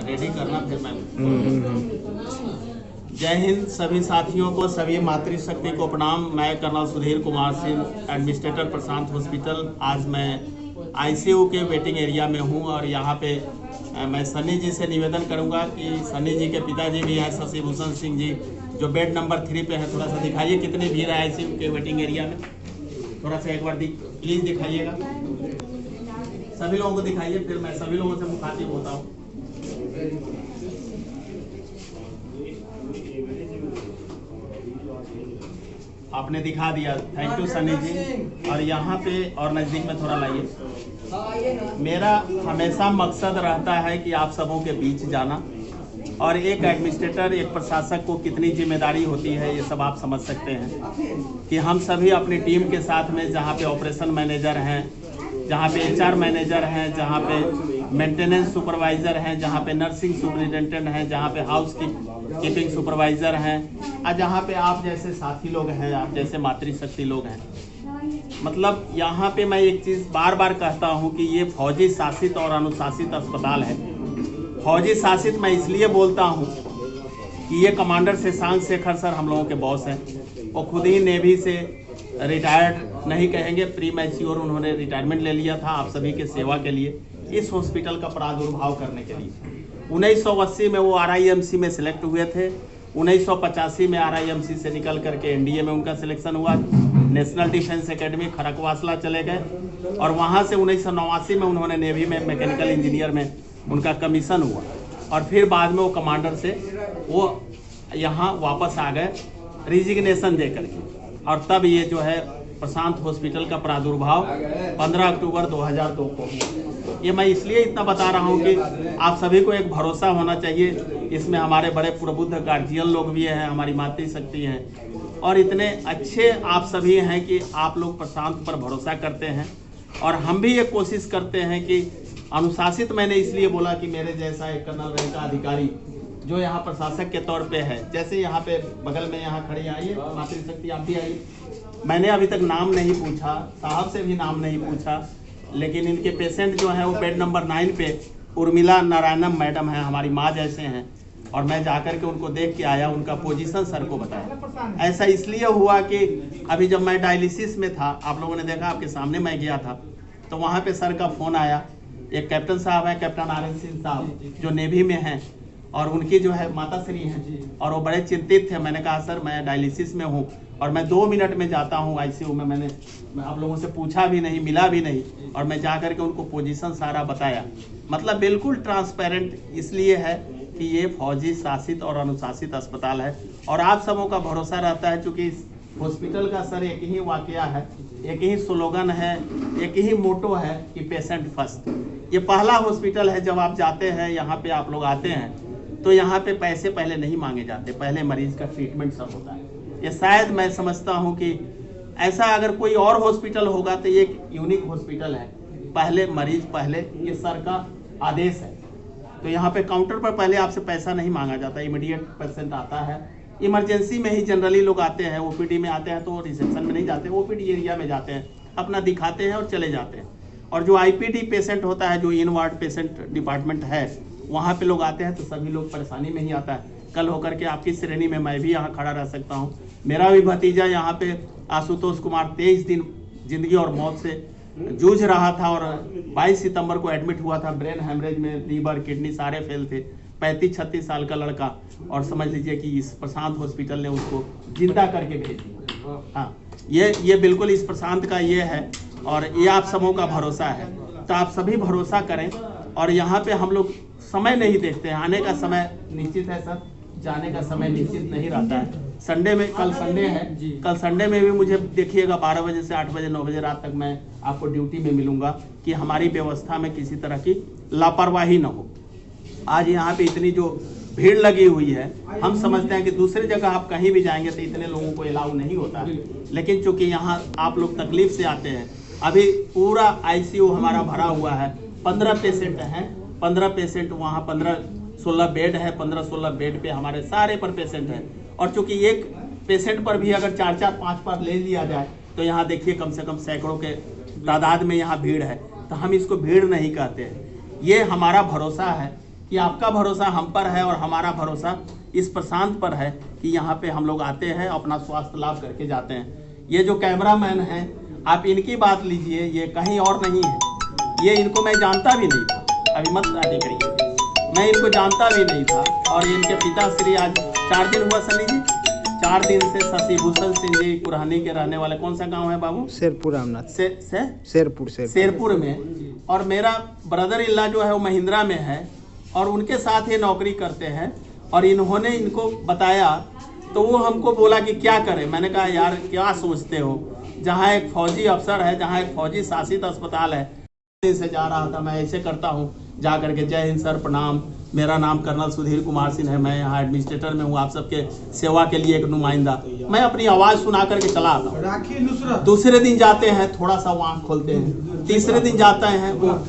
Ready करना फिर मैं। जय हिंद सभी साथियों को, सभी मातृशक्ति को प्रणाम। मैं कर्नल सुधीर कुमार सिंह, एडमिनिस्ट्रेटर प्रशांत हॉस्पिटल। आज मैं आईसीयू के वेटिंग एरिया में हूं और यहां पे मैं सन्नी जी से निवेदन करूंगा कि सन्नी जी के पिताजी भी हैं शशि भूषण सिंह जी, जो बेड नंबर 3 पे है। थोड़ा सा दिखाइए कितनी भीड़ है आईसीयू के वेटिंग एरिया में, थोड़ा सा एक बार प्लीज दिखाइएगा, सभी लोगों को दिखाइए, फिर मैं सभी लोगों से मुखातिब होता हूँ। आपने दिखा दिया, थैंक यू सनी जी। और यहाँ पे और नज़दीक में थोड़ा लाइए। मेरा हमेशा मकसद रहता है कि आप सबों के बीच जाना, और एक एडमिनिस्ट्रेटर, एक प्रशासक को कितनी जिम्मेदारी होती है ये सब आप समझ सकते हैं कि हम सभी अपनी टीम के साथ में, जहाँ पे ऑपरेशन मैनेजर हैं, जहाँ पे एचआर मैनेजर हैं, जहाँ पे मेंटेनेंस सुपरवाइज़र हैं, जहाँ पे नर्सिंग सुपरिटेंडेंट हैं, जहाँ पे हाउस कीपिंग सुपरवाइज़र हैं, और जहाँ पे आप जैसे साथी लोग हैं, आप जैसे मातृशक्ति लोग हैं। मतलब यहाँ पे मैं एक चीज़ बार बार कहता हूँ कि ये फौजी शासित और अनुशासित अस्पताल है। फौजी शासित मैं इसलिए बोलता हूँ कि ये कमांडर शशांक शेखर सर हम लोगों के बॉस हैं। वो खुद ही नेवी से रिटायर्ड नहीं कहेंगे, प्री मैच्योर उन्होंने रिटायरमेंट ले लिया था आप सभी के सेवा के लिए, इस हॉस्पिटल का प्रादुर्भाव करने के लिए। 1980 में वो आरआईएमसी में सिलेक्ट हुए थे। 1985 में आरआईएमसी से निकल करके एनडीए में उनका सिलेक्शन हुआ, नेशनल डिफेंस एकेडमी खड़गवासला चले गए, और वहाँ से 1989 में उन्होंने नेवी में मैकेनिकल इंजीनियर में उनका कमीशन हुआ, और फिर बाद में वो कमांडर से वो यहाँ वापस आ गए रिजिग्नेशन दे करके। और तब ये जो है प्रशांत हॉस्पिटल का प्रादुर्भाव 15 अक्टूबर 2002 को। ये मैं इसलिए इतना बता रहा हूँ कि आप सभी को एक भरोसा होना चाहिए। इसमें हमारे बड़े प्रबुद्ध गार्जियन लोग भी हैं, हमारी मातृशक्ति हैं, और इतने अच्छे आप सभी हैं कि आप लोग प्रशांत पर भरोसा करते हैं। और हम भी ये कोशिश करते हैं कि अनुशासित, मैंने इसलिए बोला कि मेरे जैसा एक कर्नल रैंक का अधिकारी जो यहाँ प्रशासक के तौर पे है, जैसे यहाँ पे बगल में यहाँ खड़ी आइए मातृशक्ति, आप भी आइए। मैंने अभी तक नाम नहीं पूछा, साहब से भी नाम नहीं पूछा, लेकिन इनके पेशेंट जो हैं वो बेड नंबर 9 पे उर्मिला नारायणम मैडम हैं, हमारी माँ जैसे हैं, और मैं जाकर के उनको देख के आया, उनका पोजीशन सर को बताया। ऐसा इसलिए हुआ कि अभी जब मैं डायलिसिस में था, आप लोगों ने देखा, आपके सामने मैं गया था, तो वहाँ पे सर का फ़ोन आया। एक कैप्टन साहब हैं, कैप्टन आर.एन. सिंह साहब, जो नेवी में हैं, और उनकी जो है माता श्री हैं, और वो बड़े चिंतित थे। मैंने कहा सर मैं डायलिसिस में हूँ और मैं 2 मिनट में जाता हूँ आईसीयू में। मैं आप लोगों से पूछा भी नहीं, मिला भी नहीं, और मैं जा करके उनको पोजीशन सारा बताया। मतलब बिल्कुल ट्रांसपेरेंट इसलिए है कि ये फौजी शासित और अनुशासित अस्पताल है, और आप सबों का भरोसा रहता है। चूँकि इस हॉस्पिटल का सर एक ही वाकया है, एक ही स्लोगन है, एक ही मोटो है कि पेशेंट फर्स्ट। ये पहला हॉस्पिटल है, जब आप जाते हैं यहाँ पे, आप लोग आते हैं तो यहाँ पे पैसे पहले नहीं मांगे जाते, पहले मरीज का ट्रीटमेंट सब होता है। ये शायद मैं समझता हूँ कि ऐसा अगर कोई और हॉस्पिटल होगा तो ये एक यूनिक हॉस्पिटल है। पहले मरीज पहले, ये सर का आदेश है। तो यहाँ पे काउंटर पर पहले आपसे पैसा नहीं मांगा जाता, इमीडिएट पेशेंट आता है। इमरजेंसी में ही जनरली लोग आते हैं, ओपीडी में आते हैं तो रिसेप्शन में नहीं जाते, ओपीडी एरिया में जाते हैं, अपना दिखाते हैं और चले जाते हैं। और जो आईपीडी पेशेंट होता है, जो इन वार्ड पेशेंट डिपार्टमेंट है, वहाँ पे लोग आते हैं तो सभी लोग परेशानी में ही आता है। कल होकर के आपकी श्रेणी में मैं भी यहाँ खड़ा रह सकता हूँ। मेरा भी भतीजा यहाँ पे आशुतोष कुमार 23 दिन जिंदगी और मौत से जूझ रहा था, और 22 सितंबर को एडमिट हुआ था ब्रेन हेमरेज में, लीवर किडनी सारे फेल थे। 35-36 साल का लड़का, और समझ लीजिए कि इस प्रशांत हॉस्पिटल ने उसको जिंदा करके भेज दिया। हाँ, ये बिल्कुल इस प्रशांत का ये है, और ये आप सबों का भरोसा है। तो आप सभी भरोसा करें। और यहाँ पे हम लोग समय नहीं देखते हैं, आने का समय निश्चित है सर, जाने का समय निश्चित नहीं रहता है। संडे में, कल संडे है, कल संडे में भी मुझे देखिएगा 12 बजे से 8 बजे 9 बजे रात तक मैं आपको ड्यूटी में मिलूंगा, कि हमारी व्यवस्था में किसी तरह की लापरवाही न हो। आज यहाँ पे इतनी जो भीड़ लगी हुई है, हम समझते हैं कि दूसरी जगह आप कहीं भी जाएंगे तो इतने लोगों को अलाउ नहीं होता है, लेकिन चूंकि यहाँ आप लोग तकलीफ से आते हैं। अभी पूरा आईसीयू हमारा भरा हुआ है, 15 पेशेंट हैं, 15 पेशेंट वहाँ 15-16 बेड है, 15-16 बेड पे हमारे सारे पर पेशेंट हैं। और चूंकि एक पेशेंट पर भी अगर 4-4, 5 पर ले लिया जाए तो यहाँ देखिए कम से कम सैकड़ों के तादाद में यहाँ भीड़ है। तो हम इसको भीड़ नहीं कहते हैं, ये हमारा भरोसा है कि आपका भरोसा हम पर है और हमारा भरोसा इस प्रशांत पर है कि यहाँ पे हम लोग आते हैं, अपना स्वास्थ्य लाभ करके जाते हैं। ये जो कैमरामैन हैं, आप इनकी बात लीजिए, ये कहीं और नहीं है। ये इनको मैं जानता भी नहीं था, अभी मत आदि करिए, मैं इनको जानता भी नहीं था। और इनके पिताश्री आज 4 दिन हुआ सनी जी, 4 दिन से शशिभूषण सिंह जी कुरहानी के रहने वाले, कौन सा गांव है बाबू? शेरपुर रामनाथ शेरपुर में। और मेरा ब्रदर इल्ला जो है वो महिंद्रा में है और उनके साथ ये नौकरी करते हैं। और इन्होंने इनको बताया तो वो हमको बोला कि क्या करें। मैंने कहा यार क्या सोचते हो, जहाँ एक फौजी अफसर है, जहाँ एक फौजी शासित अस्पताल है, से जा रहा था, मैं ऐसे करता हूँ जा करके, जय हिंद सर, प्रणाम, मेरा नाम कर्नल सुधीर कुमार सिंह है, मैं यहाँ एडमिनिस्ट्रेटर में हूँ, आप सबके सेवा के लिए एक नुमाइंदा। मैं अपनी आवाज़ सुना करके चला आता हूँ। दूसरे दिन जाते हैं, थोड़ा सा आँख खोलते हैं, तीसरे दिन जाते हैं, वो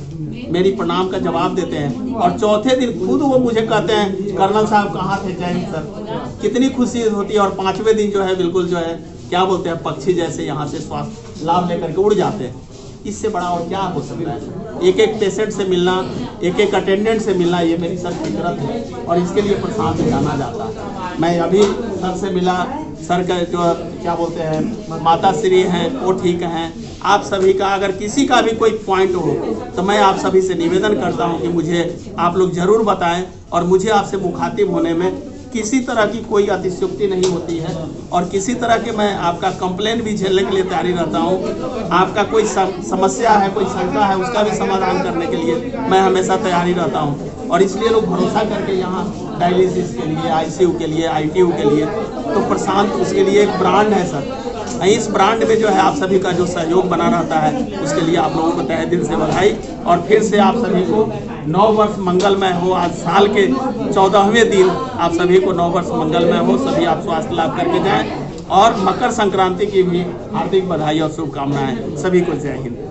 मेरी प्रणाम का जवाब देते हैं, और चौथे दिन खुद वो मुझे कहते हैं कर्नल साहब कहाँ थे, जय हिंद सर। कितनी खुशी होती है। और 5वें दिन जो है बिल्कुल जो है क्या बोलते हैं, पक्षी जैसे यहाँ से स्वास्थ्य लाभ लेकर के उड़ जाते हैं। इससे बड़ा और क्या हो सकता है? एक एक पेशेंट से मिलना, एक एक अटेंडेंट से मिलना, ये मेरी सर फितरत है और इसके लिए प्रशांत जाना जाता है। मैं अभी सर से मिला, सर का जो क्या बोलते हैं माता श्री हैं वो ठीक हैं। आप सभी का अगर किसी का भी कोई पॉइंट हो तो मैं आप सभी से निवेदन करता हूं कि मुझे आप लोग ज़रूर बताएं, और मुझे आपसे मुखातिब होने में किसी तरह की कोई अतिशयोक्ति नहीं होती है, और किसी तरह के मैं आपका कंप्लेन भी झेलने के लिए तैयारी रहता हूं। आपका कोई समस्या है, कोई शंका है, उसका भी समाधान करने के लिए मैं हमेशा तैयारी रहता हूं। और इसलिए लोग भरोसा करके यहाँ डायलिसिस के लिए, ICU के लिए, ITU के लिए, तो प्रशांत उसके लिए एक ब्रांड है सर। इस ब्रांड में जो है आप सभी का जो सहयोग बना रहता है, उसके लिए आप लोगों को तहे दिल से बधाई। और फिर से आप सभी को 9 वर्ष मंगलमय हो। आज साल के 14वें दिन आप सभी को 9 वर्ष मंगलमय हो। सभी आप स्वास्थ्य लाभ करके जाएं, और मकर संक्रांति की भी हार्दिक बधाई और शुभकामनाएं सभी को। जय हिंद।